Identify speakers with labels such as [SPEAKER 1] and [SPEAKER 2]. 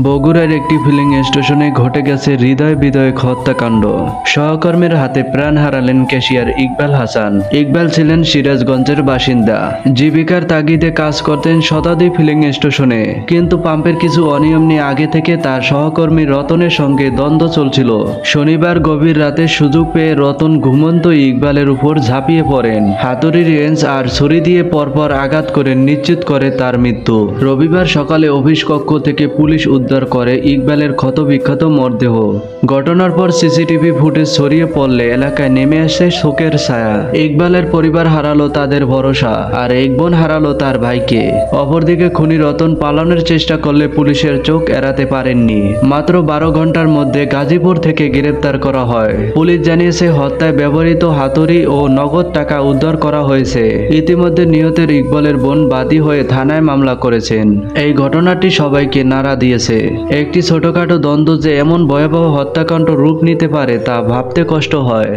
[SPEAKER 1] বগুড়ার একটি ফিলিং স্টেশনে ঘটে গেছে হৃদয় বিদারক হত্যাকাণ্ড। সহকর্মীর হাতে প্রাণ হারালেন ক্যাশিয়ার ইকবাল হাসান। ইকবাল ছিলেন সিরাজগঞ্জের বাসিন্দা। জীবিকার তাগিদে কাজ করতেন শতাব্দী ফিলিং স্টেশনে, কিন্তু পাম্পের কিছু অনিয়ম নিয়ে আগে থেকে তার সহকর্মী রতনের সঙ্গে দ্বন্দ্ব চলছিল। শনিবার গভীর রাতে সুযোগ পেয়ে রতন ঘুমন্ত ইকবালের উপর ঝাঁপিয়ে পড়েন। হাতুড়ি, রেঞ্জ আর ছুরি দিয়ে পরপর আঘাত করে নিশ্চিত করে তার মৃত্যু। রবিবার সকালে অফিস কক্ষ থেকে পুলিশ উদ্ধার করে ইকবালের ক্ষতবিক্ষত মরদেহ। ঘটনার পর সিসিটিভি ফুটেজ ছড়িয়ে পড়লে এলাকায় নেমে আসে শোকের ছায়া। ইকবালের পরিবার হারালো তাদের ভরসা, আর এক বোন হারালো তার ভাইকে। অপরদিকে খুনি রতন পালানোর চেষ্টা করলে পুলিশের চোখ এড়াতে পারেননি। মাত্র 12 ঘন্টার মধ্যে গাজীপুর থেকে গ্রেপ্তার করা হয়। পুলিশ জানিয়েছে হত্যায় ব্যবহৃত হাতুড়ি ও নগদ টাকা উদ্ধার করা হয়েছে। ইতিমধ্যে নিহতের ইকবালের বোন বাদী হয়ে থানায় মামলা করেছেন। এই ঘটনাটি সবাইকে নাড়া দিয়েছে। একটি ছোটখাটো দ্বন্দ্ব যে এমন ভয়াবহ হত্যাকাণ্ড রূপ নিতে পারে তা ভাবতে কষ্ট হয়।